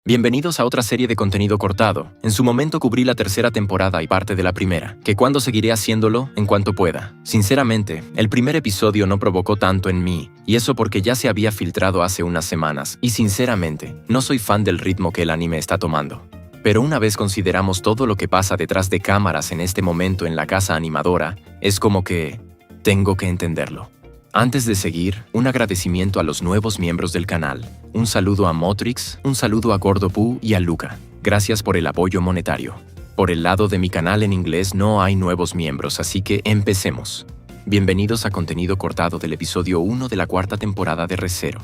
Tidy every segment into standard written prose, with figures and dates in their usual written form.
Bienvenidos a otra serie de contenido cortado. En su momento cubrí la tercera temporada y parte de la primera, que cuando seguiré haciéndolo en cuanto pueda. Sinceramente, el primer episodio no provocó tanto en mí, y eso porque ya se había filtrado hace unas semanas, y sinceramente, no soy fan del ritmo que el anime está tomando. Pero una vez consideramos todo lo que pasa detrás de cámaras en este momento en la casa animadora, es como que tengo que entenderlo. Antes de seguir, un agradecimiento a los nuevos miembros del canal. Un saludo a Motrix, un saludo a Gordo Pooh y a Luca. Gracias por el apoyo monetario. Por el lado de mi canal en inglés no hay nuevos miembros, así que empecemos. Bienvenidos a contenido cortado del episodio 1 de la cuarta temporada de Re:Zero.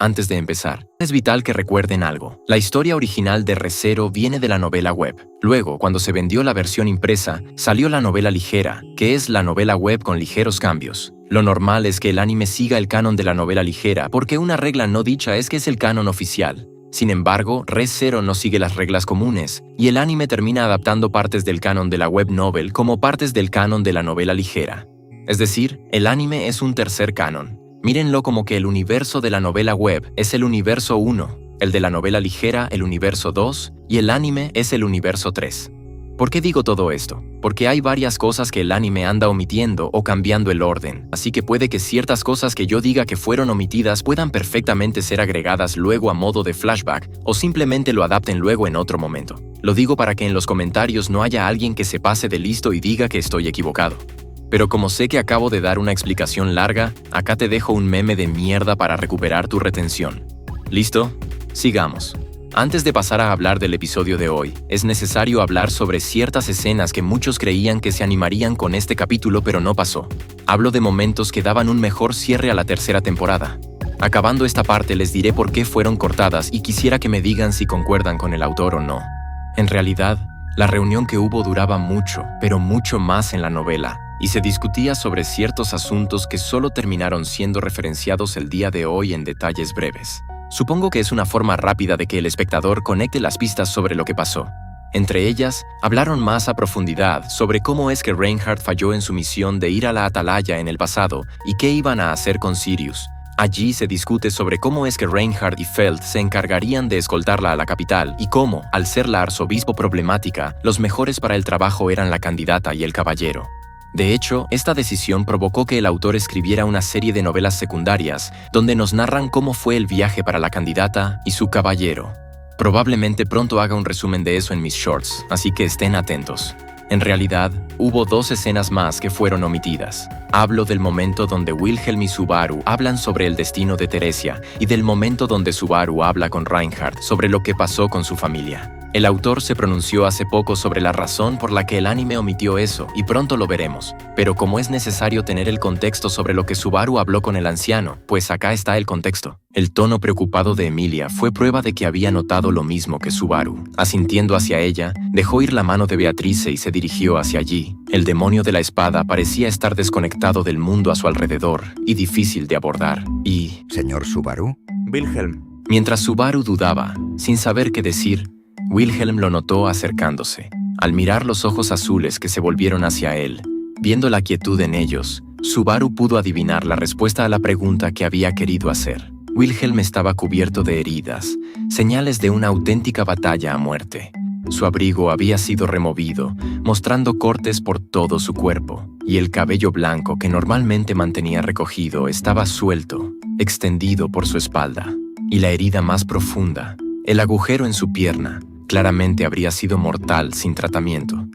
Antes de empezar, es vital que recuerden algo. La historia original de Re:Zero viene de la novela web. Luego, cuando se vendió la versión impresa, salió la novela ligera, que es la novela web con ligeros cambios. Lo normal es que el anime siga el canon de la novela ligera, porque una regla no dicha es que es el canon oficial. Sin embargo, Re:Zero no sigue las reglas comunes, y el anime termina adaptando partes del canon de la web novel como partes del canon de la novela ligera. Es decir, el anime es un tercer canon. Mírenlo como que el universo de la novela web es el universo 1, el de la novela ligera el universo 2 y el anime es el universo 3. ¿Por qué digo todo esto? Porque hay varias cosas que el anime anda omitiendo o cambiando el orden, así que puede que ciertas cosas que yo diga que fueron omitidas puedan perfectamente ser agregadas luego a modo de flashback o simplemente lo adapten luego en otro momento. Lo digo para que en los comentarios no haya alguien que se pase de listo y diga que estoy equivocado. Pero como sé que acabo de dar una explicación larga, acá te dejo un meme de mierda para recuperar tu retención. ¿Listo? Sigamos. Antes de pasar a hablar del episodio de hoy, es necesario hablar sobre ciertas escenas que muchos creían que se animarían con este capítulo pero no pasó. Hablo de momentos que daban un mejor cierre a la tercera temporada. Acabando esta parte les diré por qué fueron cortadas y quisiera que me digan si concuerdan con el autor o no. En realidad, la reunión que hubo duraba mucho, pero mucho más en la novela, y se discutía sobre ciertos asuntos que solo terminaron siendo referenciados el día de hoy en detalles breves. Supongo que es una forma rápida de que el espectador conecte las pistas sobre lo que pasó. Entre ellas, hablaron más a profundidad sobre cómo es que Reinhardt falló en su misión de ir a la Atalaya en el pasado y qué iban a hacer con Sirius. Allí se discute sobre cómo es que Reinhardt y Feld se encargarían de escoltarla a la capital y cómo, al ser la arzobispo problemática, los mejores para el trabajo eran la candidata y el caballero. De hecho, esta decisión provocó que el autor escribiera una serie de novelas secundarias donde nos narran cómo fue el viaje para la candidata y su caballero. Probablemente pronto haga un resumen de eso en mis shorts, así que estén atentos. En realidad, hubo 2 escenas más que fueron omitidas. Hablo del momento donde Wilhelm y Subaru hablan sobre el destino de Teresia y del momento donde Subaru habla con Reinhardt sobre lo que pasó con su familia. El autor se pronunció hace poco sobre la razón por la que el anime omitió eso y pronto lo veremos, pero como es necesario tener el contexto sobre lo que Subaru habló con el anciano, pues acá está el contexto. El tono preocupado de Emilia fue prueba de que había notado lo mismo que Subaru. Asintiendo hacia ella, dejó ir la mano de Beatrice y se dirigió hacia allí. El demonio de la espada parecía estar desconectado del mundo a su alrededor y difícil de abordar. Y... ¿Señor Subaru? Wilhelm. Mientras Subaru dudaba, sin saber qué decir, Wilhelm lo notó acercándose. Al mirar los ojos azules que se volvieron hacia él, viendo la quietud en ellos, Subaru pudo adivinar la respuesta a la pregunta que había querido hacer. Wilhelm estaba cubierto de heridas, señales de una auténtica batalla a muerte. Su abrigo había sido removido, mostrando cortes por todo su cuerpo, y el cabello blanco que normalmente mantenía recogido estaba suelto, extendido por su espalda. Y la herida más profunda, el agujero en su pierna, claramente habría sido mortal sin tratamiento.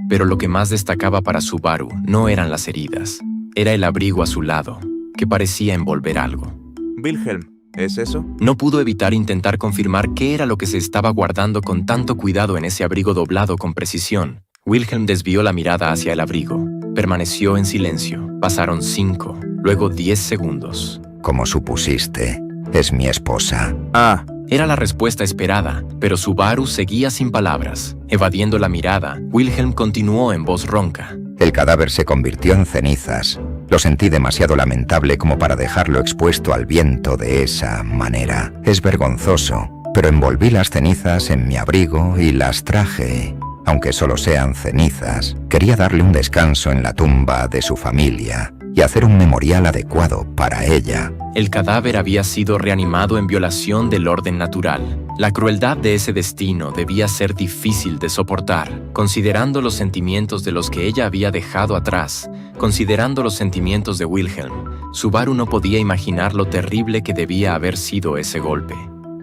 Pero lo que más destacaba para Subaru no eran las heridas, era el abrigo a su lado, que parecía envolver algo. Wilhelm, ¿es eso? No pudo evitar intentar confirmar qué era lo que se estaba guardando con tanto cuidado en ese abrigo doblado con precisión. Wilhelm desvió la mirada hacia el abrigo. Permaneció en silencio. Pasaron 5, luego 10 segundos. Como supusiste, es mi esposa. Era la respuesta esperada, pero Subaru seguía sin palabras. Evadiendo la mirada, Wilhelm continuó en voz ronca. El cadáver se convirtió en cenizas. Lo sentí demasiado lamentable como para dejarlo expuesto al viento de esa manera. Es vergonzoso, pero envolví las cenizas en mi abrigo y las traje. Aunque solo sean cenizas, quería darle un descanso en la tumba de su familia. y hacer un memorial adecuado para ella. El cadáver había sido reanimado en violación del orden natural. La crueldad de ese destino debía ser difícil de soportar, considerando los sentimientos de los que ella había dejado atrás, considerando los sentimientos de Wilhelm. Subaru no podía imaginar lo terrible que debía haber sido ese golpe.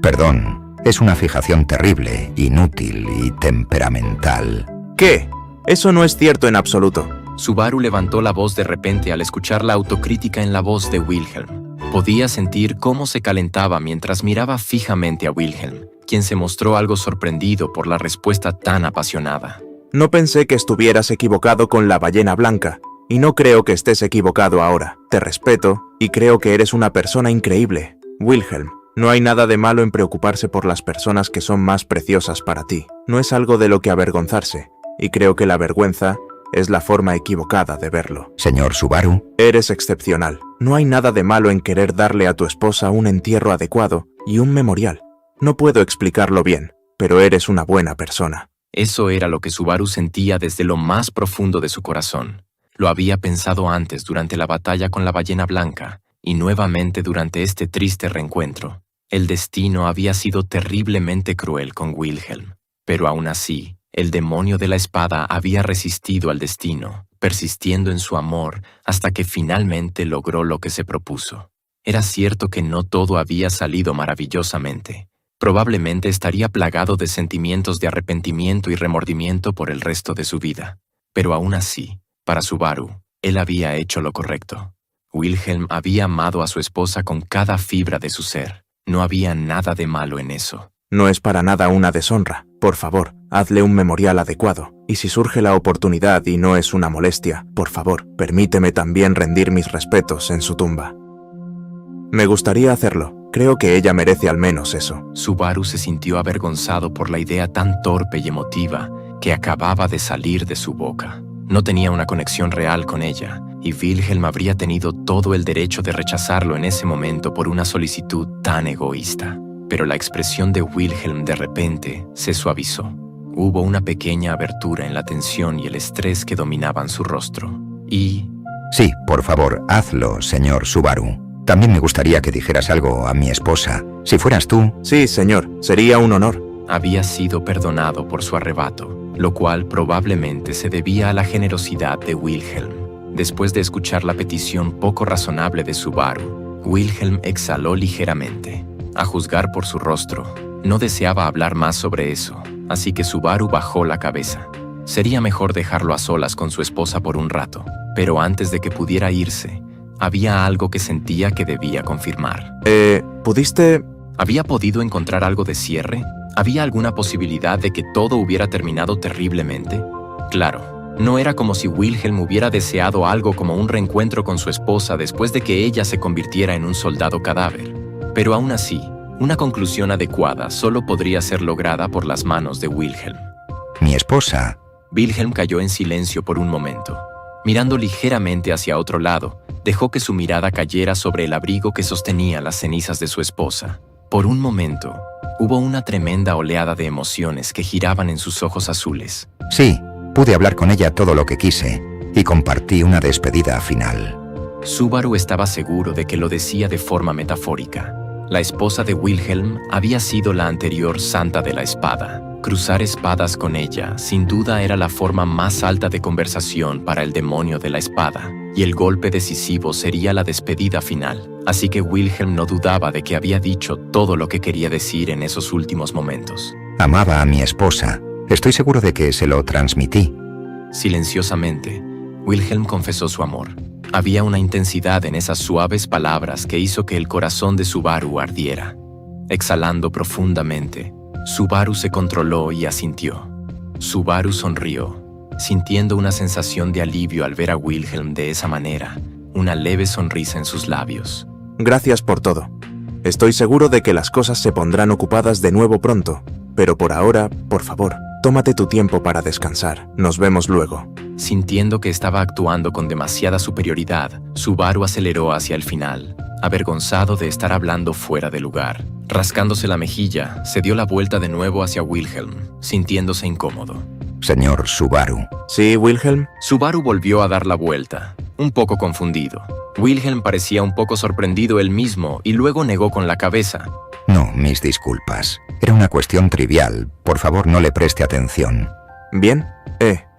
Perdón, es una fijación terrible, inútil y temperamental. ¿Qué? Eso no es cierto en absoluto. Subaru levantó la voz de repente al escuchar la autocrítica en la voz de Wilhelm. Podía sentir cómo se calentaba mientras miraba fijamente a Wilhelm, quien se mostró algo sorprendido por la respuesta tan apasionada. No pensé que estuvieras equivocado con la ballena blanca, y no creo que estés equivocado ahora. Te respeto, y creo que eres una persona increíble. Wilhelm, no hay nada de malo en preocuparse por las personas que son más preciosas para ti. No es algo de lo que avergonzarse, y creo que la vergüenza es la forma equivocada de verlo. Señor Subaru, Eres excepcional. No hay nada de malo en querer darle a tu esposa un entierro adecuado y un memorial. No puedo explicarlo bien, pero eres una buena persona. Eso era lo que Subaru sentía desde lo más profundo de su corazón. Lo había pensado antes durante la batalla con la ballena blanca y nuevamente durante este triste reencuentro. El destino había sido terriblemente cruel con Wilhelm, pero aún así, el demonio de la espada había resistido al destino, persistiendo en su amor hasta que finalmente logró lo que se propuso. Era cierto que no todo había salido maravillosamente. Probablemente estaría plagado de sentimientos de arrepentimiento y remordimiento por el resto de su vida. Pero aún así, para Subaru, él había hecho lo correcto. Wilhelm había amado a su esposa con cada fibra de su ser. No había nada de malo en eso. No es para nada una deshonra. Por favor, hazle un memorial adecuado. Y si surge la oportunidad y no es una molestia, por favor, permíteme también rendir mis respetos en su tumba. Me gustaría hacerlo. Creo que ella merece al menos eso. Subaru se sintió avergonzado por la idea tan torpe y emotiva que acababa de salir de su boca. No tenía una conexión real con ella, y Wilhelm habría tenido todo el derecho de rechazarlo en ese momento por una solicitud tan egoísta. Pero la expresión de Wilhelm de repente se suavizó. Hubo una pequeña abertura en la tensión y el estrés que dominaban su rostro. Y... Sí, por favor, hazlo, señor Subaru. También me gustaría que dijeras algo a mi esposa. Si fueras tú... Sí, señor, sería un honor. había sido perdonado por su arrebato, lo cual probablemente se debía a la generosidad de Wilhelm. Después de escuchar la petición poco razonable de Subaru, Wilhelm exhaló ligeramente. A juzgar por su rostro, no deseaba hablar más sobre eso, así que Subaru bajó la cabeza. Sería mejor dejarlo a solas con su esposa por un rato, pero antes de que pudiera irse, había algo que sentía que debía confirmar. ¿Pudiste...? ¿Había podido encontrar algo de cierre? ¿Había alguna posibilidad de que todo hubiera terminado terriblemente? Claro, no era como si Wilhelm hubiera deseado algo como un reencuentro con su esposa después de que ella se convirtiera en un soldado cadáver. Pero aún así, una conclusión adecuada solo podría ser lograda por las manos de Wilhelm. Mi esposa... Wilhelm cayó en silencio por un momento. Mirando ligeramente hacia otro lado, dejó que su mirada cayera sobre el abrigo que sostenía las cenizas de su esposa. Por un momento, hubo una tremenda oleada de emociones que giraban en sus ojos azules. Sí, pude hablar con ella todo lo que quise y compartí una despedida final. Subaru estaba seguro de que lo decía de forma metafórica. La esposa de Wilhelm había sido la anterior Santa de la Espada. Cruzar espadas con ella, sin duda, era la forma más alta de conversación para el demonio de la espada, y el golpe decisivo sería la despedida final. Así que Wilhelm no dudaba de que había dicho todo lo que quería decir en esos últimos momentos. Amaba a mi esposa. Estoy seguro de que se lo transmití. Silenciosamente, Wilhelm confesó su amor. Había una intensidad en esas suaves palabras que hizo que el corazón de Subaru ardiera. Exhalando profundamente, Subaru se controló y asintió. Subaru sonrió, sintiendo una sensación de alivio al ver a Wilhelm de esa manera, una leve sonrisa en sus labios. Gracias por todo. Estoy seguro de que las cosas se pondrán ocupadas de nuevo pronto, pero por ahora, por favor, tómate tu tiempo para descansar. Nos vemos luego. Sintiendo que estaba actuando con demasiada superioridad, Subaru aceleró hacia el final, avergonzado de estar hablando fuera de lugar. Rascándose la mejilla, se dio la vuelta de nuevo hacia Wilhelm, sintiéndose incómodo. Señor Subaru. ¿Sí, Wilhelm? Subaru volvió a dar la vuelta, un poco confundido. Wilhelm parecía un poco sorprendido él mismo y luego negó con la cabeza. No, mis disculpas. Era una cuestión trivial. Por favor, no le preste atención. Bien,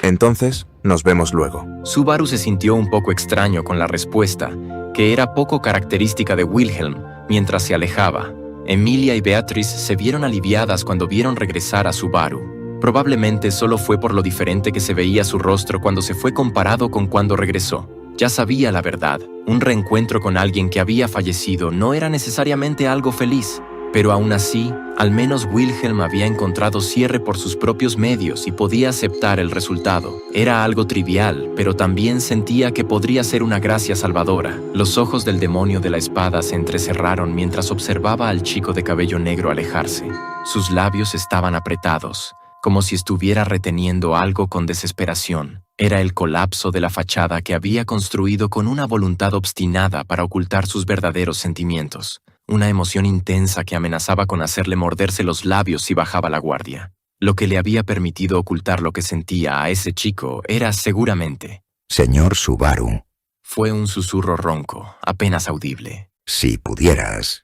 entonces nos vemos luego. Subaru se sintió un poco extraño con la respuesta, que era poco característica de Wilhelm, mientras se alejaba. Emilia y Beatrice se vieron aliviadas cuando vieron regresar a Subaru. Probablemente solo fue por lo diferente que se veía su rostro cuando se fue comparado con cuando regresó. Ya sabía la verdad. Un reencuentro con alguien que había fallecido no era necesariamente algo feliz. Pero aún así, al menos Wilhelm había encontrado cierre por sus propios medios y podía aceptar el resultado. Era algo trivial, pero también sentía que podría ser una gracia salvadora. Los ojos del demonio de la espada se entrecerraron mientras observaba al chico de cabello negro alejarse. Sus labios estaban apretados, como si estuviera reteniendo algo con desesperación. Era el colapso de la fachada que había construido con una voluntad obstinada para ocultar sus verdaderos sentimientos. Una emoción intensa que amenazaba con hacerle morderse los labios si bajaba la guardia. Lo que le había permitido ocultar lo que sentía a ese chico era seguramente... Señor Subaru. Fue un susurro ronco, apenas audible. Si pudieras...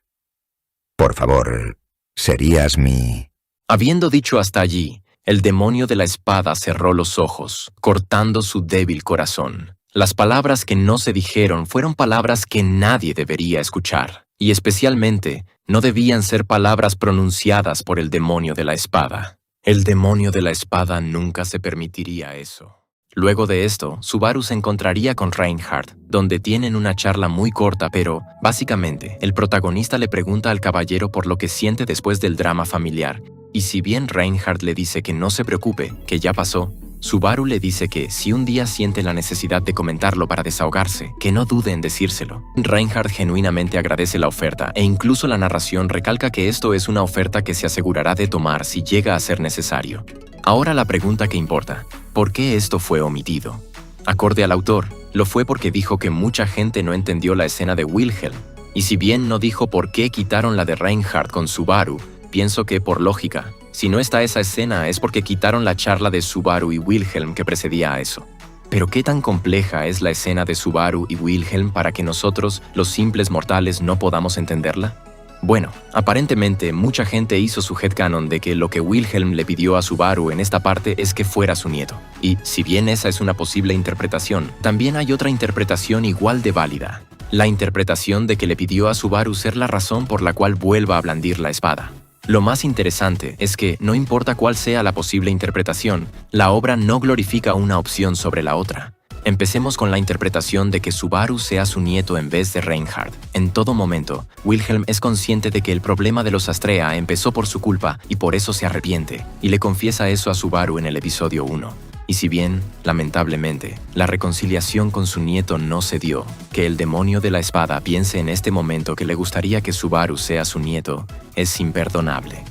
Por favor, serías mi... Habiendo dicho hasta allí, el demonio de la espada cerró los ojos, cortando su débil corazón. Las palabras que no se dijeron fueron palabras que nadie debería escuchar. Y especialmente, no debían ser palabras pronunciadas por el demonio de la espada. El demonio de la espada nunca se permitiría eso. Luego de esto, Subaru se encontraría con Reinhardt, donde tienen una charla muy corta, pero, básicamente, el protagonista le pregunta al caballero por lo que siente después del drama familiar, y si bien Reinhardt le dice que no se preocupe, que ya pasó, Subaru le dice que si un día siente la necesidad de comentarlo para desahogarse, que no dude en decírselo. Reinhardt genuinamente agradece la oferta e incluso la narración recalca que esto es una oferta que se asegurará de tomar si llega a ser necesario. Ahora la pregunta que importa, ¿por qué esto fue omitido? Acorde al autor, lo fue porque dijo que mucha gente no entendió la escena de Wilhelm, y si bien no dijo por qué quitaron la de Reinhardt con Subaru, pienso que por lógica, si no está esa escena es porque quitaron la charla de Subaru y Wilhelm que precedía a eso. Pero ¿qué tan compleja es la escena de Subaru y Wilhelm para que nosotros, los simples mortales, no podamos entenderla? Bueno, aparentemente mucha gente hizo su headcanon de que lo que Wilhelm le pidió a Subaru en esta parte es que fuera su nieto. Y si bien esa es una posible interpretación, también hay otra interpretación igual de válida. La interpretación de que le pidió a Subaru ser la razón por la cual vuelva a blandir la espada. Lo más interesante es que, no importa cuál sea la posible interpretación, la obra no glorifica una opción sobre la otra. Empecemos con la interpretación de que Subaru sea su nieto en vez de Reinhardt. En todo momento, Wilhelm es consciente de que el problema de los Astrea empezó por su culpa y por eso se arrepiente, y le confiesa eso a Subaru en el episodio 1. Y si bien, lamentablemente, la reconciliación con su nieto no se dio, que el demonio de la espada piense en este momento que le gustaría que Subaru sea su nieto, es imperdonable.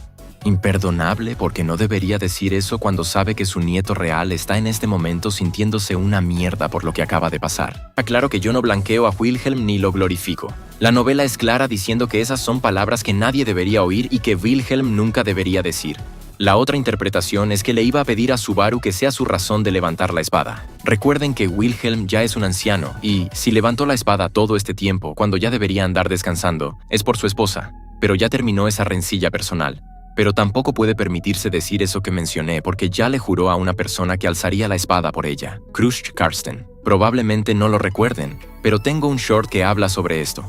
Imperdonable porque no debería decir eso cuando sabe que su nieto real está en este momento sintiéndose una mierda por lo que acaba de pasar. Aclaro que yo no blanqueo a Wilhelm ni lo glorifico. La novela es clara diciendo que esas son palabras que nadie debería oír y que Wilhelm nunca debería decir. La otra interpretación es que le iba a pedir a Subaru que sea su razón de levantar la espada. Recuerden que Wilhelm ya es un anciano y, si levantó la espada todo este tiempo cuando ya debería andar descansando, es por su esposa, pero ya terminó esa rencilla personal. Pero tampoco puede permitirse decir eso que mencioné porque ya le juró a una persona que alzaría la espada por ella, Krush Karsten. Probablemente no lo recuerden, pero tengo un short que habla sobre esto.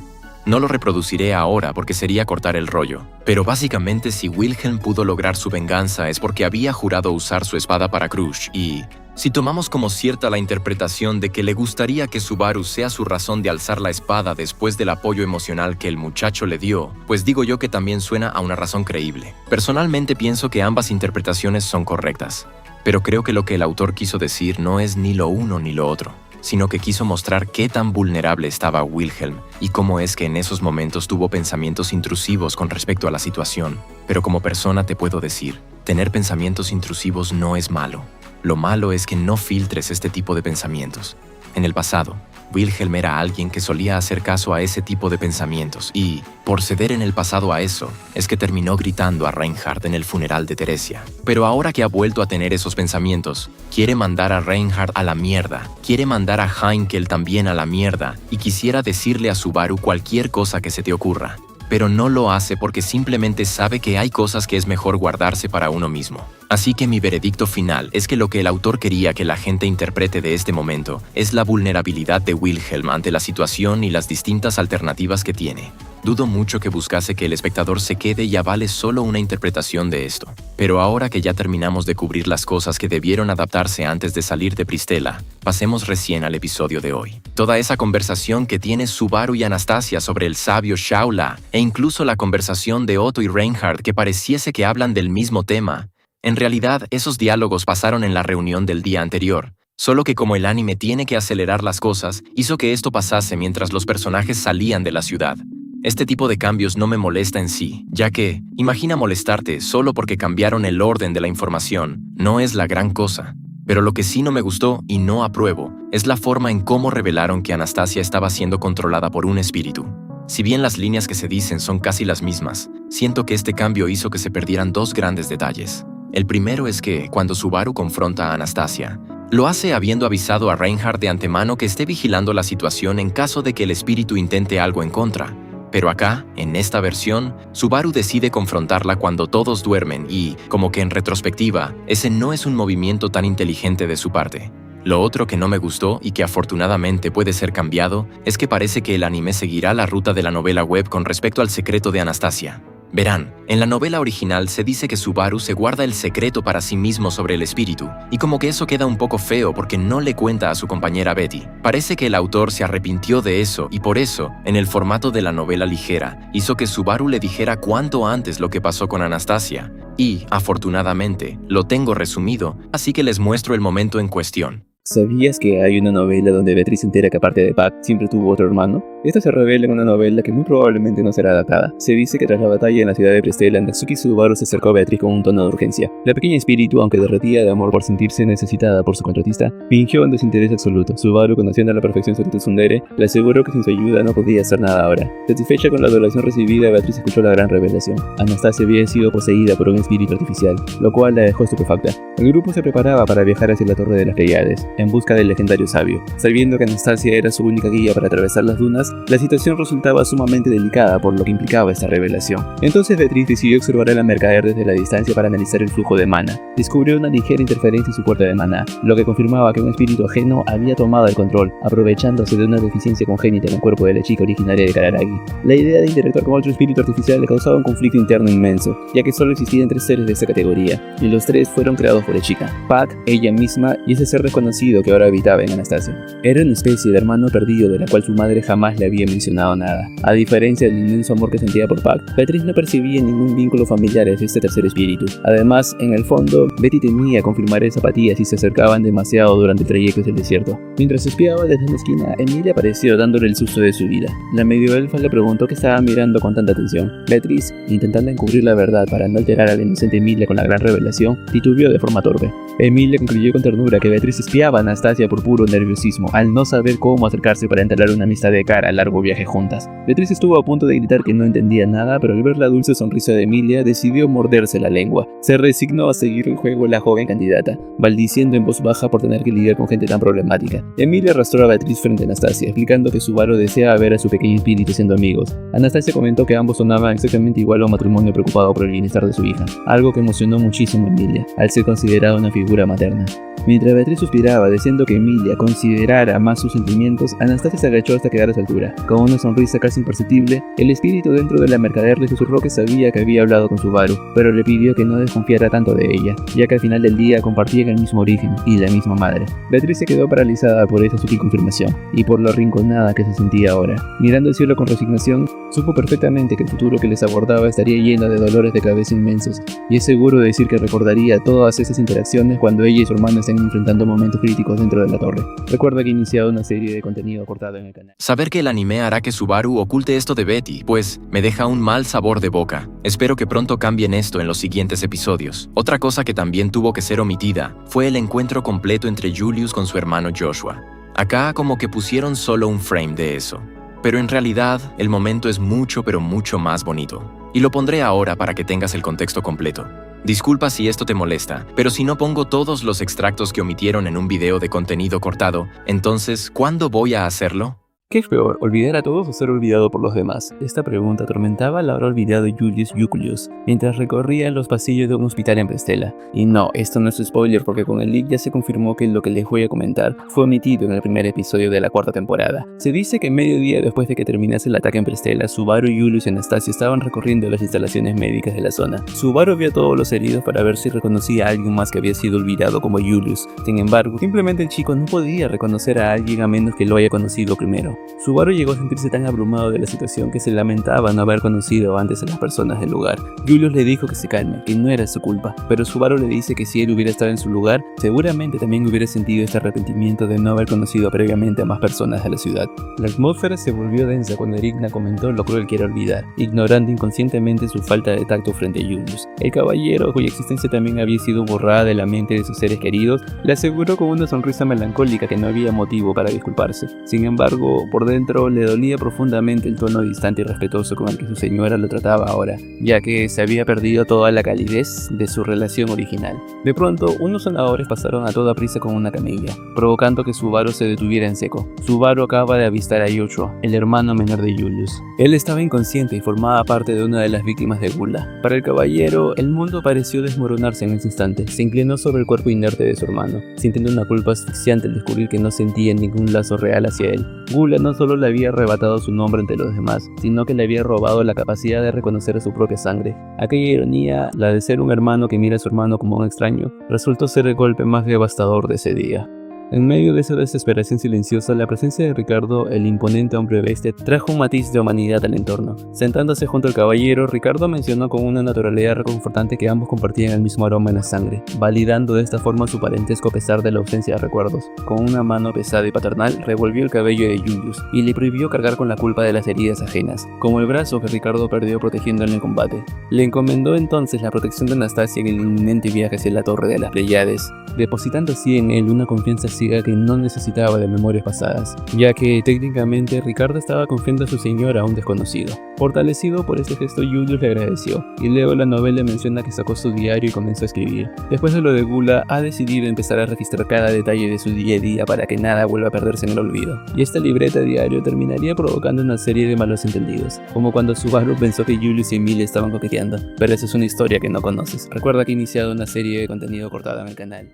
No lo reproduciré ahora porque sería cortar el rollo, pero básicamente si Wilhelm pudo lograr su venganza es porque había jurado usar su espada para Krush y... Si tomamos como cierta la interpretación de que le gustaría que Subaru sea su razón de alzar la espada después del apoyo emocional que el muchacho le dio, pues digo yo que también suena a una razón creíble. Personalmente pienso que ambas interpretaciones son correctas, pero creo que lo que el autor quiso decir no es ni lo uno ni lo otro, sino que quiso mostrar qué tan vulnerable estaba Wilhelm y cómo es que en esos momentos tuvo pensamientos intrusivos con respecto a la situación. Pero como persona te puedo decir, tener pensamientos intrusivos no es malo. Lo malo es que no filtres este tipo de pensamientos. En el pasado, Wilhelm era alguien que solía hacer caso a ese tipo de pensamientos y, por ceder en el pasado a eso, es que terminó gritando a Reinhard en el funeral de Teresia. Pero ahora que ha vuelto a tener esos pensamientos, quiere mandar a Reinhard a la mierda, quiere mandar a Heinkel también a la mierda y quisiera decirle a Subaru cualquier cosa que se te ocurra. Pero no lo hace porque simplemente sabe que hay cosas que es mejor guardarse para uno mismo. Así que mi veredicto final es que lo que el autor quería que la gente interprete de este momento es la vulnerabilidad de Wilhelm ante la situación y las distintas alternativas que tiene. Dudo mucho que buscase que el espectador se quede y avale solo una interpretación de esto. Pero ahora que ya terminamos de cubrir las cosas que debieron adaptarse antes de salir de Pristela, pasemos recién al episodio de hoy. Toda esa conversación que tiene Subaru y Anastasia sobre el sabio Shaula, e incluso la conversación de Otto y Reinhard que pareciese que hablan del mismo tema. En realidad, esos diálogos pasaron en la reunión del día anterior, solo que como el anime tiene que acelerar las cosas, hizo que esto pasase mientras los personajes salían de la ciudad. Este tipo de cambios no me molesta en sí, ya que, imagina molestarte solo porque cambiaron el orden de la información, no es la gran cosa. Pero lo que sí no me gustó y no apruebo es la forma en cómo revelaron que Anastasia estaba siendo controlada por un espíritu. Si bien las líneas que se dicen son casi las mismas, siento que este cambio hizo que se perdieran dos grandes detalles. El primero es que, cuando Subaru confronta a Anastasia, lo hace habiendo avisado a Reinhard de antemano que esté vigilando la situación en caso de que el espíritu intente algo en contra. Pero acá, en esta versión, Subaru decide confrontarla cuando todos duermen y, como que en retrospectiva, ese no es un movimiento tan inteligente de su parte. Lo otro que no me gustó y que afortunadamente puede ser cambiado es que parece que el anime seguirá la ruta de la novela web con respecto al secreto de Anastasia. Verán, en la novela original se dice que Subaru se guarda el secreto para sí mismo sobre el espíritu, y como que eso queda un poco feo porque no le cuenta a su compañera Betty. Parece que el autor se arrepintió de eso y por eso, en el formato de la novela ligera, hizo que Subaru le dijera cuanto antes lo que pasó con Anastasia. Y, afortunadamente, lo tengo resumido, así que les muestro el momento en cuestión. ¿Sabías que hay una novela donde Beatriz se entera que aparte de Pac siempre tuvo otro hermano? Esto se revela en una novela que muy probablemente no será adaptada. Se dice que tras la batalla en la ciudad de Pristela, Natsuki Subaru se acercó a Beatriz con un tono de urgencia. La pequeña espíritu, aunque derretía de amor por sentirse necesitada por su contratista, fingió un desinterés absoluto. Subaru, conociendo a la perfección su tsundere, le aseguró que sin su ayuda no podía hacer nada ahora. Satisfecha con la adoración recibida, Beatriz escuchó la gran revelación. Anastasia había sido poseída por un espíritu artificial, lo cual la dejó estupefacta. El grupo se preparaba para viajar hacia la Torre de las Pleiades, en busca del legendario sabio. Sabiendo que Anastasia era su única guía para atravesar las dunas, la situación resultaba sumamente delicada por lo que implicaba esta revelación. Entonces Beatriz decidió observar a la mercader desde la distancia para analizar el flujo de mana. Descubrió una ligera interferencia en su puerta de maná, lo que confirmaba que un espíritu ajeno había tomado el control, aprovechándose de una deficiencia congénita en el cuerpo de la chica originaria de Kararagi. La idea de interactuar con otro espíritu artificial le causaba un conflicto interno inmenso, ya que solo existían 3 seres de esta categoría, y los 3 fueron creados por la chica: Pac, ella misma y ese ser desconocido que ahora habitaba en Anastasia. Era una especie de hermano perdido de la cual su madre jamás le había mencionado nada. A diferencia del inmenso amor que sentía por Pac, Beatriz no percibía ningún vínculo familiar hacia este tercer espíritu. Además, en el fondo, Betty temía confirmar esa apatía si se acercaban demasiado durante el trayecto hacia el desierto. Mientras espiaba desde una esquina, Emilia apareció dándole el susto de su vida. La medio elfa le preguntó qué estaba mirando con tanta atención. Beatriz, intentando encubrir la verdad para no alterar a la inocente Emilia con la gran revelación, titubeó de forma torpe. Emilia concluyó con ternura que Beatriz espiaba a Anastasia por puro nerviosismo, al no saber cómo acercarse para entablar una amistad de cara al largo viaje juntas. Beatriz estuvo a punto de gritar que no entendía nada, pero al ver la dulce sonrisa de Emilia, decidió morderse la lengua. Se resignó a seguir el juego la joven candidata, maldiciendo en voz baja por tener que lidiar con gente tan problemática. Emilia arrastró a Beatriz frente a Anastasia, explicando que Subaru deseaba ver a su pequeño espíritu siendo amigos. Anastasia comentó que ambos sonaban exactamente igual a un matrimonio preocupado por el bienestar de su hija, algo que emocionó muchísimo a Emilia, al ser considerada una figura materna. Mientras Beatriz suspiraba, deseando que Emilia considerara más sus sentimientos, Anastasia se agachó hasta quedar a su altura. Con una sonrisa casi imperceptible, el espíritu dentro de la mercader le susurró que sabía que había hablado con Subaru, pero le pidió que no desconfiara tanto de ella, ya que al final del día compartían el mismo origen y la misma madre. Beatriz se quedó paralizada por esa sutil confirmación, y por lo arrinconada que se sentía ahora. Mirando el cielo con resignación, supo perfectamente que el futuro que les abordaba estaría lleno de dolores de cabeza inmensos, y es seguro de decir que recordaría todas esas interacciones cuando ella y su hermano estén enfrentando momentos críticos dentro de la torre. Recuerda que he iniciado una serie de contenido cortado en el canal. Saber que el anime hará que Subaru oculte esto de Betty, pues me deja un mal sabor de boca. Espero que pronto cambien esto en los siguientes episodios. Otra cosa que también tuvo que ser omitida fue el encuentro completo entre Julius con su hermano Joshua. Acá como que pusieron solo un frame de eso. Pero en realidad, el momento es mucho pero mucho más bonito. Y lo pondré ahora para que tengas el contexto completo. Disculpa si esto te molesta, pero si no pongo todos los extractos que omitieron en un video de contenido cortado, entonces, ¿cuándo voy a hacerlo? ¿Qué es peor, olvidar a todos o ser olvidado por los demás? Esta pregunta atormentaba al ahora olvidado Julius Julius mientras recorría los pasillos de un hospital en Prestella. Y no, esto no es spoiler porque con el leak ya se confirmó que lo que les voy a comentar fue omitido en el primer episodio de la cuarta temporada. Se dice que medio día después de que terminase el ataque en Prestella, Subaru, Julius y Anastasia estaban recorriendo las instalaciones médicas de la zona. Subaru vio a todos los heridos para ver si reconocía a alguien más que había sido olvidado como Julius. Sin embargo, simplemente el chico no podía reconocer a alguien a menos que lo haya conocido primero. Subaru llegó a sentirse tan abrumado de la situación que se lamentaba no haber conocido antes a las personas del lugar. Julius le dijo que se calme, que no era su culpa, pero Subaru le dice que si él hubiera estado en su lugar, seguramente también hubiera sentido este arrepentimiento de no haber conocido previamente a más personas de la ciudad. La atmósfera se volvió densa cuando Erigna comentó lo cruel que era olvidar, ignorando inconscientemente su falta de tacto frente a Julius. El caballero, cuya existencia también había sido borrada de la mente de sus seres queridos, le aseguró con una sonrisa melancólica que no había motivo para disculparse. Sin embargo, por dentro le dolía profundamente el tono distante y respetuoso con el que su señora lo trataba ahora, ya que se había perdido toda la calidez de su relación original. De pronto, unos sonadores pasaron a toda prisa con una camilla, provocando que Subaru se detuviera en seco. Subaru acaba de avistar a Joshua, el hermano menor de Julius. Él estaba inconsciente y formaba parte de una de las víctimas de Gula. Para el caballero, el mundo pareció desmoronarse en ese instante. Se inclinó sobre el cuerpo inerte de su hermano, sintiendo una culpa asfixiante al descubrir que no sentía ningún lazo real hacia él. Gula no solo le había arrebatado su nombre entre los demás, sino que le había robado la capacidad de reconocer a su propia sangre. Aquella ironía, la de ser un hermano que mira a su hermano como un extraño, resultó ser el golpe más devastador de ese día. En medio de esa desesperación silenciosa, la presencia de Ricardo, el imponente hombre bestia, trajo un matiz de humanidad al entorno. Sentándose junto al caballero, Ricardo mencionó con una naturalidad reconfortante que ambos compartían el mismo aroma en la sangre, validando de esta forma su parentesco a pesar de la ausencia de recuerdos. Con una mano pesada y paternal, revolvió el cabello de Julius y le prohibió cargar con la culpa de las heridas ajenas, como el brazo que Ricardo perdió protegiendo en el combate. Le encomendó entonces la protección de Anastasia en el inminente viaje hacia la Torre de las Pleiades, depositando así en él una confianza ciega que no necesitaba de memorias pasadas, ya que técnicamente Ricardo estaba confiando a su señora a un desconocido. Fortalecido por este gesto, Julius le agradeció, y luego la novela menciona que sacó su diario y comenzó a escribir. Después de lo de Gula, ha decidido empezar a registrar cada detalle de su día a día para que nada vuelva a perderse en el olvido. Y esta libreta diario terminaría provocando una serie de malos entendidos, como cuando Subaru pensó que Julius y Emilia estaban coqueteando, pero esa es una historia que no conoces. Recuerda que he iniciado una serie de contenido cortado en el canal.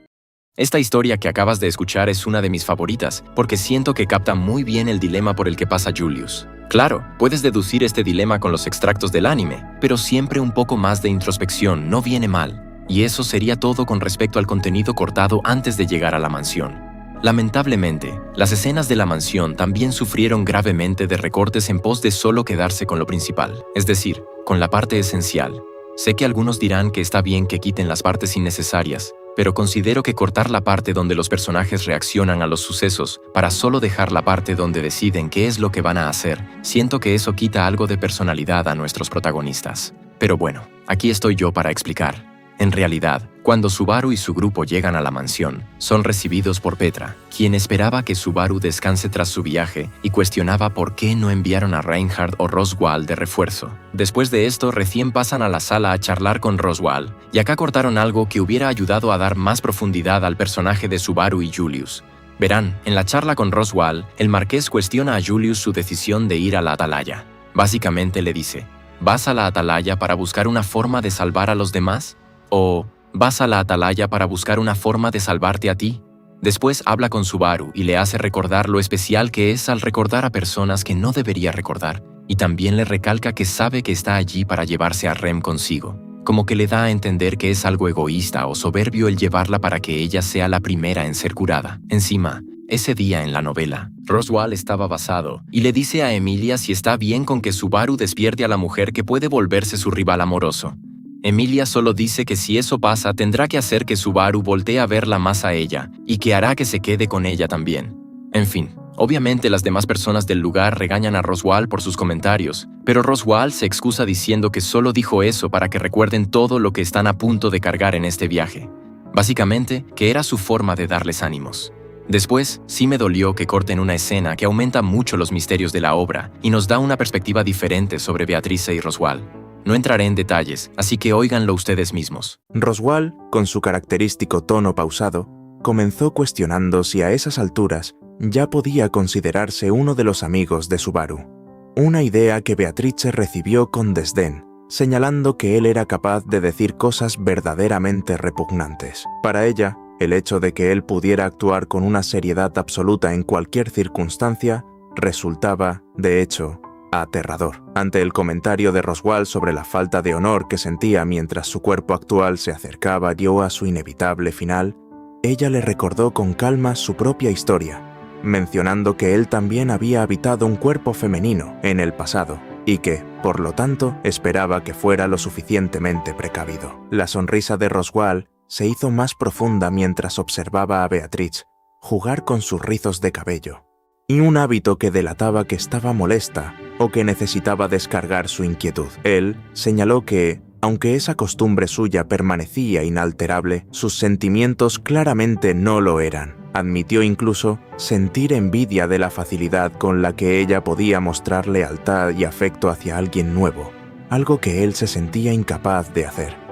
Esta historia que acabas de escuchar es una de mis favoritas, porque siento que capta muy bien el dilema por el que pasa Julius. Claro, puedes deducir este dilema con los extractos del anime, pero siempre un poco más de introspección no viene mal. Y eso sería todo con respecto al contenido cortado antes de llegar a la mansión. Lamentablemente, las escenas de la mansión también sufrieron gravemente de recortes en pos de solo quedarse con lo principal, es decir, con la parte esencial. Sé que algunos dirán que está bien que quiten las partes innecesarias, pero considero que cortar la parte donde los personajes reaccionan a los sucesos para solo dejar la parte donde deciden qué es lo que van a hacer, siento que eso quita algo de personalidad a nuestros protagonistas. Pero bueno, aquí estoy yo para explicar. En realidad, cuando Subaru y su grupo llegan a la mansión, son recibidos por Petra, quien esperaba que Subaru descanse tras su viaje y cuestionaba por qué no enviaron a Reinhardt o Roswaal de refuerzo. Después de esto, recién pasan a la sala a charlar con Roswaal, y acá cortaron algo que hubiera ayudado a dar más profundidad al personaje de Subaru y Julius. Verán, en la charla con Roswaal, el marqués cuestiona a Julius su decisión de ir a la Atalaya. Básicamente le dice, ¿vas a la Atalaya para buscar una forma de salvar a los demás? ¿O vas a la Atalaya para buscar una forma de salvarte a ti? Después habla con Subaru y le hace recordar lo especial que es al recordar a personas que no debería recordar, y también le recalca que sabe que está allí para llevarse a Rem consigo, como que le da a entender que es algo egoísta o soberbio el llevarla para que ella sea la primera en ser curada. Encima, ese día en la novela, Roswaal estaba basado y le dice a Emilia si está bien con que Subaru despierte a la mujer que puede volverse su rival amoroso. Emilia solo dice que si eso pasa tendrá que hacer que Subaru voltee a verla más a ella y que hará que se quede con ella también. En fin, obviamente las demás personas del lugar regañan a Roswaal por sus comentarios, pero Roswaal se excusa diciendo que solo dijo eso para que recuerden todo lo que están a punto de cargar en este viaje. Básicamente, que era su forma de darles ánimos. Después, sí me dolió que corten una escena que aumenta mucho los misterios de la obra y nos da una perspectiva diferente sobre Beatrice y Roswaal. No entraré en detalles, así que óiganlo ustedes mismos. Roswaal, con su característico tono pausado, comenzó cuestionando si a esas alturas ya podía considerarse uno de los amigos de Subaru. Una idea que Beatrice recibió con desdén, señalando que él era capaz de decir cosas verdaderamente repugnantes. Para ella, el hecho de que él pudiera actuar con una seriedad absoluta en cualquier circunstancia resultaba, de hecho, aterrador. Ante el comentario de Roswaal sobre la falta de honor que sentía mientras su cuerpo actual se acercaba a su inevitable final, ella le recordó con calma su propia historia, mencionando que él también había habitado un cuerpo femenino en el pasado y que, por lo tanto, esperaba que fuera lo suficientemente precavido. La sonrisa de Roswaal se hizo más profunda mientras observaba a Beatrice jugar con sus rizos de cabello, y un hábito que delataba que estaba molesta o que necesitaba descargar su inquietud. Él señaló que, aunque esa costumbre suya permanecía inalterable, sus sentimientos claramente no lo eran. Admitió incluso sentir envidia de la facilidad con la que ella podía mostrar lealtad y afecto hacia alguien nuevo, algo que él se sentía incapaz de hacer.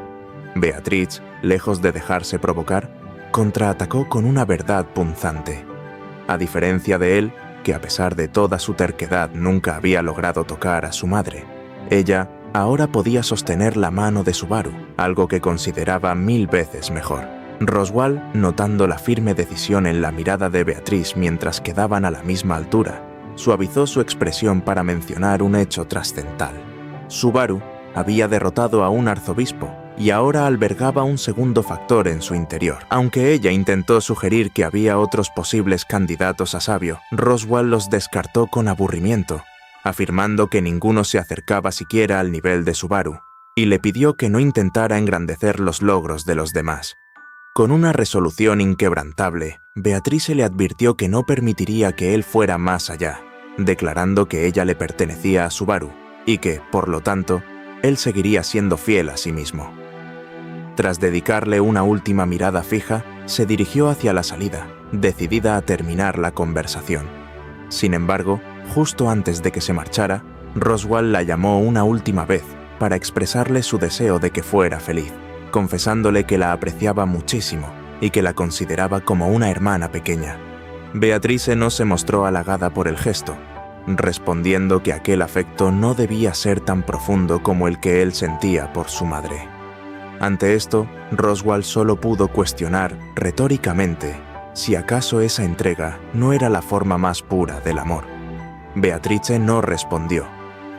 Beatrice, lejos de dejarse provocar, contraatacó con una verdad punzante. A diferencia de él, que a pesar de toda su terquedad nunca había logrado tocar a su madre, ella ahora podía sostener la mano de Subaru, algo que consideraba 1000 veces mejor. Roswaal, notando la firme decisión en la mirada de Beatrice mientras quedaban a la misma altura, suavizó su expresión para mencionar un hecho trascendental. Subaru había derrotado a un arzobispo y ahora albergaba un segundo factor en su interior. Aunque ella intentó sugerir que había otros posibles candidatos a sabio, Roswaal los descartó con aburrimiento, afirmando que ninguno se acercaba siquiera al nivel de Subaru, y le pidió que no intentara engrandecer los logros de los demás. Con una resolución inquebrantable, Beatrice le advirtió que no permitiría que él fuera más allá, declarando que ella le pertenecía a Subaru y que, por lo tanto, él seguiría siendo fiel a sí mismo. Tras dedicarle una última mirada fija, se dirigió hacia la salida, decidida a terminar la conversación. Sin embargo, justo antes de que se marchara, Roswaal la llamó una última vez para expresarle su deseo de que fuera feliz, confesándole que la apreciaba muchísimo y que la consideraba como una hermana pequeña. Beatrice no se mostró halagada por el gesto, respondiendo que aquel afecto no debía ser tan profundo como el que él sentía por su madre. Ante esto, Roswaal solo pudo cuestionar, retóricamente, si acaso esa entrega no era la forma más pura del amor. Beatrice no respondió,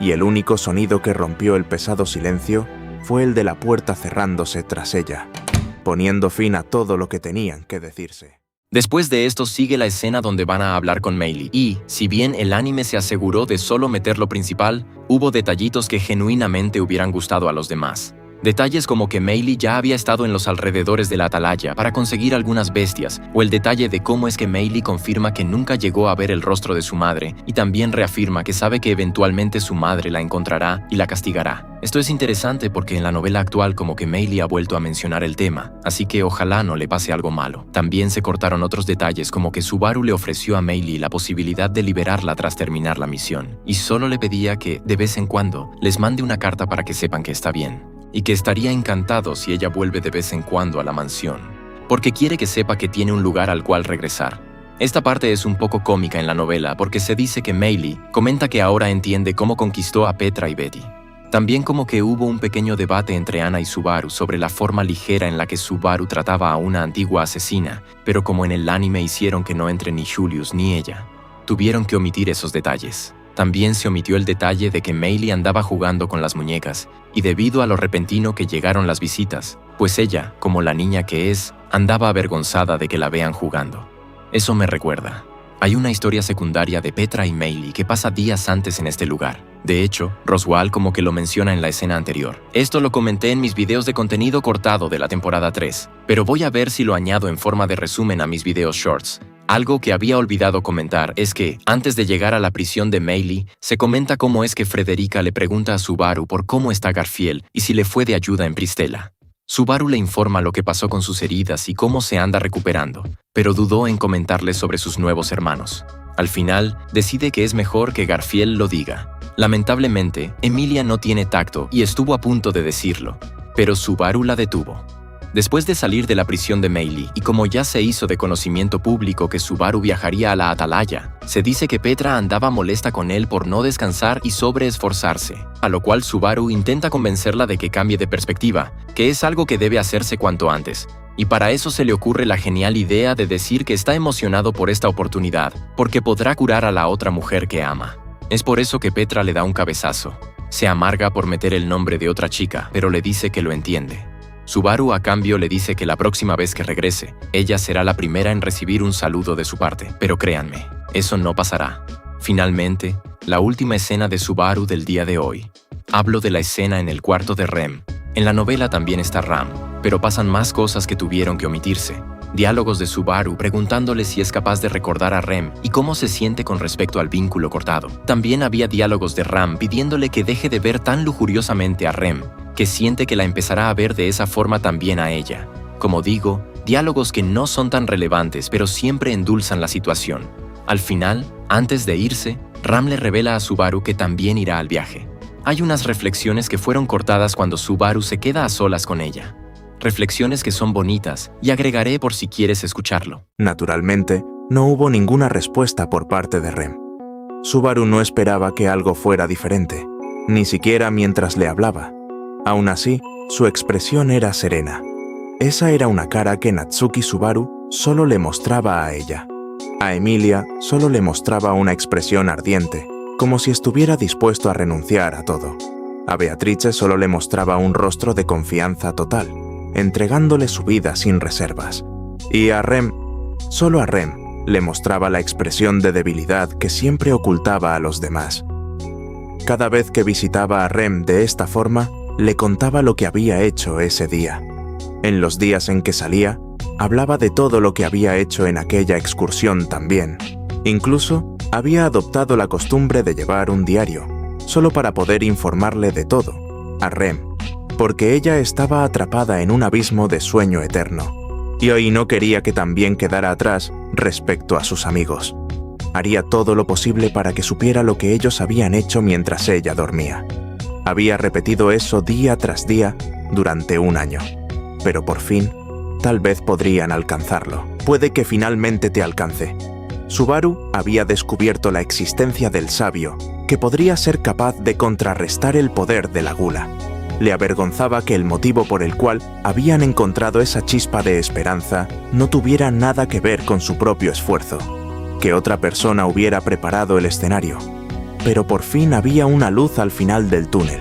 y el único sonido que rompió el pesado silencio fue el de la puerta cerrándose tras ella, poniendo fin a todo lo que tenían que decirse. Después de esto sigue la escena donde van a hablar con Meili, y, si bien el anime se aseguró de solo meter lo principal, hubo detallitos que genuinamente hubieran gustado a los demás. Detalles como que Meili ya había estado en los alrededores de la atalaya para conseguir algunas bestias, o el detalle de cómo es que Meili confirma que nunca llegó a ver el rostro de su madre y también reafirma que sabe que eventualmente su madre la encontrará y la castigará. Esto es interesante porque en la novela actual como que Meili ha vuelto a mencionar el tema, así que ojalá no le pase algo malo. También se cortaron otros detalles como que Subaru le ofreció a Meili la posibilidad de liberarla tras terminar la misión, y solo le pedía que, de vez en cuando, les mande una carta para que sepan que está bien, y que estaría encantado si ella vuelve de vez en cuando a la mansión, porque quiere que sepa que tiene un lugar al cual regresar. Esta parte es un poco cómica en la novela porque se dice que Meili comenta que ahora entiende cómo conquistó a Petra y Betty. También como que hubo un pequeño debate entre Anna y Subaru sobre la forma ligera en la que Subaru trataba a una antigua asesina, pero como en el anime hicieron que no entre ni Julius ni ella, tuvieron que omitir esos detalles. También se omitió el detalle de que Meili andaba jugando con las muñecas, y debido a lo repentino que llegaron las visitas, pues ella, como la niña que es, andaba avergonzada de que la vean jugando. Eso me recuerda. Hay una historia secundaria de Petra y Meili que pasa días antes en este lugar. De hecho, Roswaal como que lo menciona en la escena anterior. Esto lo comenté en mis videos de contenido cortado de la temporada 3, pero voy a ver si lo añado en forma de resumen a mis videos shorts. Algo que había olvidado comentar es que, antes de llegar a la prisión de Meili, se comenta cómo es que Frederica le pregunta a Subaru por cómo está Garfield y si le fue de ayuda en Pristela. Subaru le informa lo que pasó con sus heridas y cómo se anda recuperando, pero dudó en comentarle sobre sus nuevos hermanos. Al final, decide que es mejor que Garfield lo diga. Lamentablemente, Emilia no tiene tacto y estuvo a punto de decirlo, pero Subaru la detuvo. Después de salir de la prisión de Meili, y como ya se hizo de conocimiento público que Subaru viajaría a la Atalaya, se dice que Petra andaba molesta con él por no descansar y sobreesforzarse, a lo cual Subaru intenta convencerla de que cambie de perspectiva, que es algo que debe hacerse cuanto antes, y para eso se le ocurre la genial idea de decir que está emocionado por esta oportunidad, porque podrá curar a la otra mujer que ama. Es por eso que Petra le da un cabezazo. Se amarga por meter el nombre de otra chica, pero le dice que lo entiende. Subaru a cambio le dice que la próxima vez que regrese, ella será la primera en recibir un saludo de su parte, pero créanme, eso no pasará. Finalmente, la última escena de Subaru del día de hoy. Hablo de la escena en el cuarto de Rem. En la novela también está Ram, pero pasan más cosas que tuvieron que omitirse. Diálogos de Subaru preguntándole si es capaz de recordar a Rem y cómo se siente con respecto al vínculo cortado. También había diálogos de Ram pidiéndole que deje de ver tan lujuriosamente a Rem, que siente que la empezará a ver de esa forma también a ella. Como digo, diálogos que no son tan relevantes, pero siempre endulzan la situación. Al final, antes de irse, Ram le revela a Subaru que también irá al viaje. Hay unas reflexiones que fueron cortadas cuando Subaru se queda a solas con ella. Reflexiones que son bonitas y agregaré por si quieres escucharlo. Naturalmente, no hubo ninguna respuesta por parte de Rem. Subaru no esperaba que algo fuera diferente, ni siquiera mientras le hablaba. Aún así, su expresión era serena. Esa era una cara que Natsuki Subaru solo le mostraba a ella. A Emilia solo le mostraba una expresión ardiente, como si estuviera dispuesto a renunciar a todo. A Beatrice solo le mostraba un rostro de confianza total, entregándole su vida sin reservas. Y a Rem, solo a Rem, le mostraba la expresión de debilidad que siempre ocultaba a los demás. Cada vez que visitaba a Rem de esta forma, le contaba lo que había hecho ese día. En los días en que salía, hablaba de todo lo que había hecho en aquella excursión también. Incluso, había adoptado la costumbre de llevar un diario, solo para poder informarle de todo, a Rem, porque ella estaba atrapada en un abismo de sueño eterno, y hoy no quería que también quedara atrás respecto a sus amigos. Haría todo lo posible para que supiera lo que ellos habían hecho mientras ella dormía. Había repetido eso día tras día durante un año. Pero por fin, tal vez podrían alcanzarlo. Puede que finalmente te alcance. Subaru había descubierto la existencia del sabio, que podría ser capaz de contrarrestar el poder de la gula. Le avergonzaba que el motivo por el cual habían encontrado esa chispa de esperanza no tuviera nada que ver con su propio esfuerzo, que otra persona hubiera preparado el escenario. Pero por fin había una luz al final del túnel.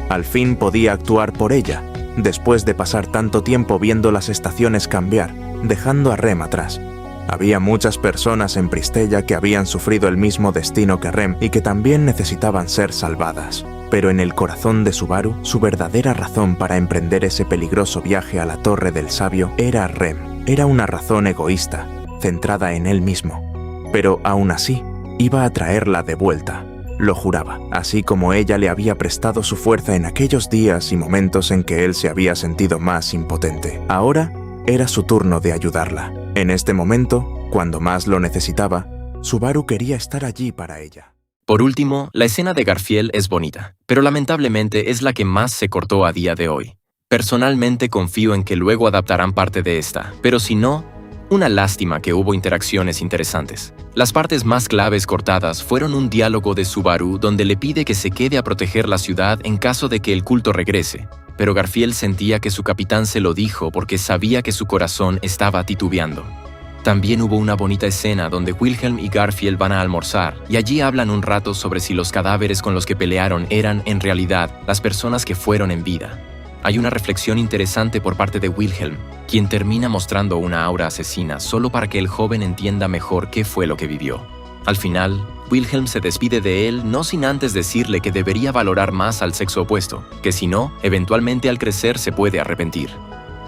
Al fin podía actuar por ella, después de pasar tanto tiempo viendo las estaciones cambiar, dejando a Rem atrás. Había muchas personas en Pristella que habían sufrido el mismo destino que Rem y que también necesitaban ser salvadas. Pero en el corazón de Subaru, su verdadera razón para emprender ese peligroso viaje a la Torre del Sabio era Rem. Era una razón egoísta, centrada en él mismo. Pero aún así, iba a traerla de vuelta. Lo juraba, así como ella le había prestado su fuerza en aquellos días y momentos en que él se había sentido más impotente. Ahora era su turno de ayudarla. En este momento, cuando más lo necesitaba, Subaru quería estar allí para ella. Por último, la escena de Garfield es bonita, pero lamentablemente es la que más se cortó a día de hoy. Personalmente confío en que luego adaptarán parte de esta, pero si no, una lástima que hubo interacciones interesantes. Las partes más claves cortadas fueron un diálogo de Subaru donde le pide que se quede a proteger la ciudad en caso de que el culto regrese, pero Garfield sentía que su capitán se lo dijo porque sabía que su corazón estaba titubeando. También hubo una bonita escena donde Wilhelm y Garfield van a almorzar y allí hablan un rato sobre si los cadáveres con los que pelearon eran, en realidad, las personas que fueron en vida. Hay una reflexión interesante por parte de Wilhelm, quien termina mostrando una aura asesina solo para que el joven entienda mejor qué fue lo que vivió. Al final, Wilhelm se despide de él no sin antes decirle que debería valorar más al sexo opuesto, que si no, eventualmente al crecer se puede arrepentir.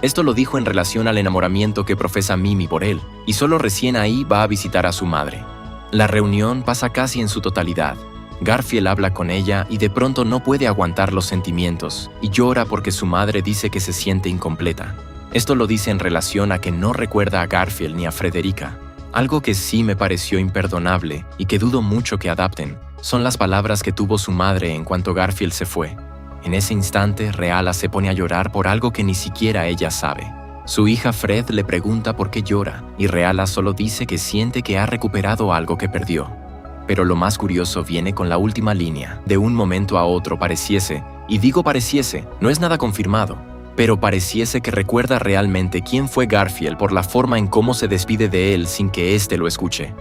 Esto lo dijo en relación al enamoramiento que profesa Mimi por él, y solo recién ahí va a visitar a su madre. La reunión pasa casi en su totalidad. Garfield habla con ella y de pronto no puede aguantar los sentimientos y llora porque su madre dice que se siente incompleta. Esto lo dice en relación a que no recuerda a Garfield ni a Frederica. Algo que sí me pareció imperdonable y que dudo mucho que adapten son las palabras que tuvo su madre en cuanto Garfield se fue. En ese instante, Reala se pone a llorar por algo que ni siquiera ella sabe. Su hija Fred le pregunta por qué llora y Reala solo dice que siente que ha recuperado algo que perdió. Pero lo más curioso viene con la última línea. De un momento a otro pareciese, y digo pareciese, no es nada confirmado, pero pareciese que recuerda realmente quién fue Garfield por la forma en cómo se despide de él sin que éste lo escuche.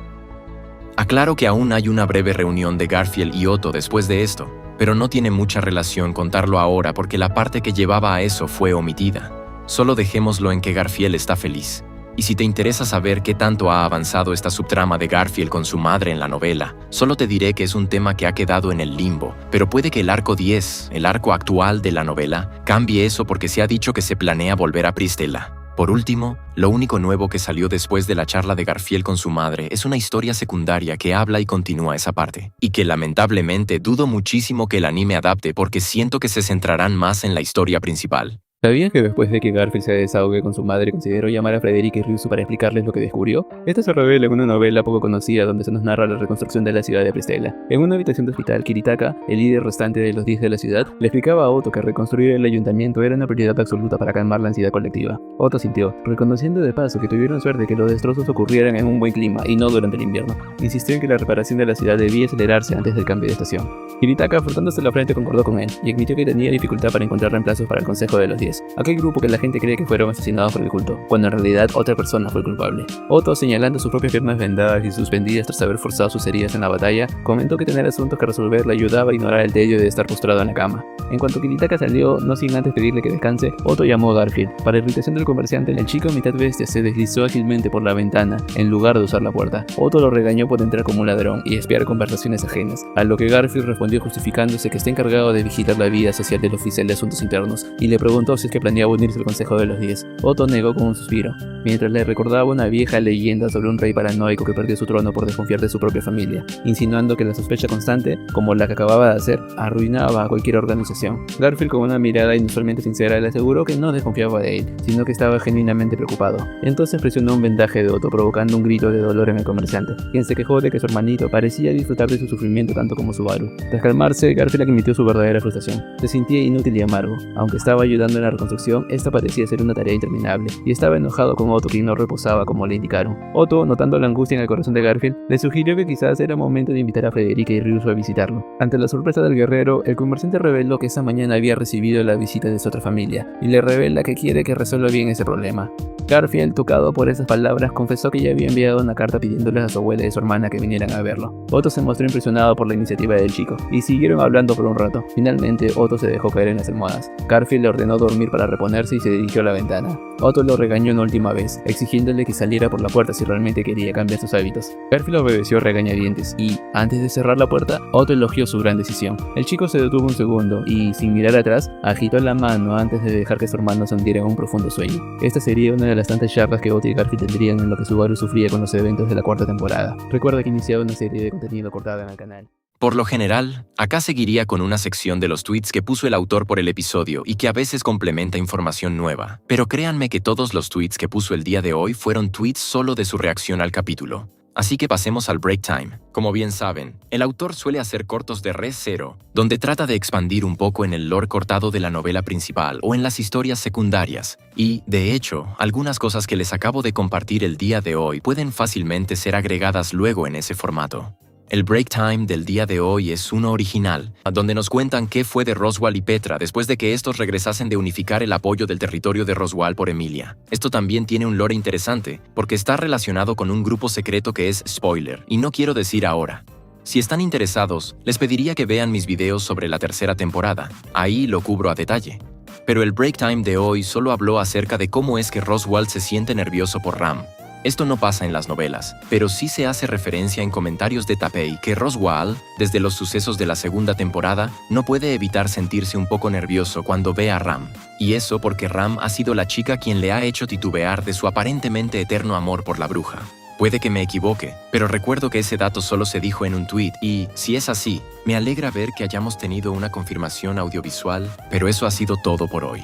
Aclaro que aún hay una breve reunión de Garfield y Otto después de esto, pero no tiene mucha relación contarlo ahora porque la parte que llevaba a eso fue omitida. Solo dejémoslo en que Garfield está feliz. Y si te interesa saber qué tanto ha avanzado esta subtrama de Garfield con su madre en la novela, solo te diré que es un tema que ha quedado en el limbo, pero puede que el arco 10, el arco actual de la novela, cambie eso porque se ha dicho que se planea volver a Pristella. Por último, lo único nuevo que salió después de la charla de Garfield con su madre es una historia secundaria que habla y continúa esa parte, y que lamentablemente dudo muchísimo que el anime adapte porque siento que se centrarán más en la historia principal. ¿Sabías que después de que Garfield se desahogue con su madre consideró llamar a Frederica y Ryusu para explicarles lo que descubrió? Esto se revela en una novela poco conocida donde se nos narra la reconstrucción de la ciudad de Pristella. En una habitación de hospital, Kiritaka, el líder restante de los 10 de la ciudad, le explicaba a Otto que reconstruir el ayuntamiento era una prioridad absoluta para calmar la ansiedad colectiva. Otto sintió, reconociendo de paso que tuvieron suerte que los destrozos ocurrieran en un buen clima y no durante el invierno. Insistió en que la reparación de la ciudad debía acelerarse antes del cambio de estación. Kiritaka, frotándose la frente, concordó con él y admitió que tenía dificultad para encontrar reemplazos para el Consejo de los 10. Aquel grupo que la gente cree que fueron asesinados por el culto, cuando en realidad otra persona fue el culpable. Otto, señalando sus propias piernas vendadas y suspendidas tras haber forzado sus heridas en la batalla, comentó que tener asuntos que resolver le ayudaba a ignorar el tedio de estar postrado en la cama. En cuanto Kiritaka salió, no sin antes pedirle que descanse, Otto llamó a Garfield. Para irritación del comerciante, el chico mitad bestia se deslizó ágilmente por la ventana, en lugar de usar la puerta. Otto lo regañó por entrar como un ladrón y espiar conversaciones ajenas, a lo que Garfield respondió justificándose que está encargado de vigilar la vida social del oficial de asuntos internos, y le preguntó si es que planeaba unirse al Consejo de los 10. Otto negó con un suspiro, mientras le recordaba una vieja leyenda sobre un rey paranoico que perdió su trono por desconfiar de su propia familia, insinuando que la sospecha constante, como la que acababa de hacer, arruinaba a cualquier organización. Garfield, con una mirada inusualmente sincera, le aseguró que no desconfiaba de él, sino que estaba genuinamente preocupado. Entonces presionó un vendaje de Otto, provocando un grito de dolor en el comerciante, quien se quejó de que su hermanito parecía disfrutar de su sufrimiento tanto como Subaru. Tras calmarse, Garfield admitió su verdadera frustración. Se sentía inútil y amargo. Aunque estaba ayudando en la reconstrucción, esta parecía ser una tarea interminable, y estaba enojado con Otto, quien no reposaba como le indicaron. Otto, notando la angustia en el corazón de Garfield, le sugirió que quizás era momento de invitar a Frederica y Ryusu a visitarlo. Ante la sorpresa del guerrero, el comerciante reveló que esa mañana había recibido la visita de su otra familia, y le revela que quiere que resuelva bien ese problema. Garfield, tocado por esas palabras, confesó que ya había enviado una carta pidiéndoles a su abuela y a su hermana que vinieran a verlo. Otto se mostró impresionado por la iniciativa del chico, y siguieron hablando por un rato. Finalmente, Otto se dejó caer en las almohadas. Garfield le ordenó dormir para reponerse y se dirigió a la ventana. Otto lo regañó una última vez, exigiéndole que saliera por la puerta si realmente quería cambiar sus hábitos. Garfield obedeció a regañadientes y, antes de cerrar la puerta, Otto elogió su gran decisión. El chico se detuvo un segundo y, sin mirar atrás, agitó la mano antes de dejar que su hermano se hundiera en un profundo sueño. Esta sería una de las tantas charlas que Otto y Garfield tendrían en lo que Subaru sufría con los eventos de la cuarta temporada. Recuerda que iniciaba una serie de contenido cortada en el canal. Por lo general, acá seguiría con una sección de los tweets que puso el autor por el episodio y que a veces complementa información nueva. Pero créanme que todos los tweets que puso el día de hoy fueron tweets solo de su reacción al capítulo. Así que pasemos al break time. Como bien saben, el autor suele hacer cortos de Re:Zero, donde trata de expandir un poco en el lore cortado de la novela principal o en las historias secundarias. Y, de hecho, algunas cosas que les acabo de compartir el día de hoy pueden fácilmente ser agregadas luego en ese formato. El break time del día de hoy es uno original, donde nos cuentan qué fue de Roswaal y Petra después de que estos regresasen de unificar el apoyo del territorio de Roswaal por Emilia. Esto también tiene un lore interesante, porque está relacionado con un grupo secreto que es spoiler, y no quiero decir ahora. Si están interesados, les pediría que vean mis videos sobre la tercera temporada, ahí lo cubro a detalle. Pero el break time de hoy solo habló acerca de cómo es que Roswaal se siente nervioso por Ram. Esto no pasa en las novelas, pero sí se hace referencia en comentarios de Tapei que Roswaal, desde los sucesos de la segunda temporada, no puede evitar sentirse un poco nervioso cuando ve a Ram. Y eso porque Ram ha sido la chica quien le ha hecho titubear de su aparentemente eterno amor por la bruja. Puede que me equivoque, pero recuerdo que ese dato solo se dijo en un tweet y, si es así, me alegra ver que hayamos tenido una confirmación audiovisual, pero eso ha sido todo por hoy.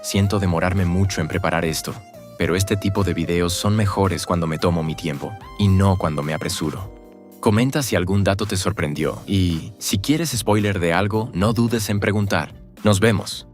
Siento demorarme mucho en preparar esto, pero este tipo de videos son mejores cuando me tomo mi tiempo y no cuando me apresuro. Comenta si algún dato te sorprendió y, si quieres spoiler de algo, no dudes en preguntar. Nos vemos.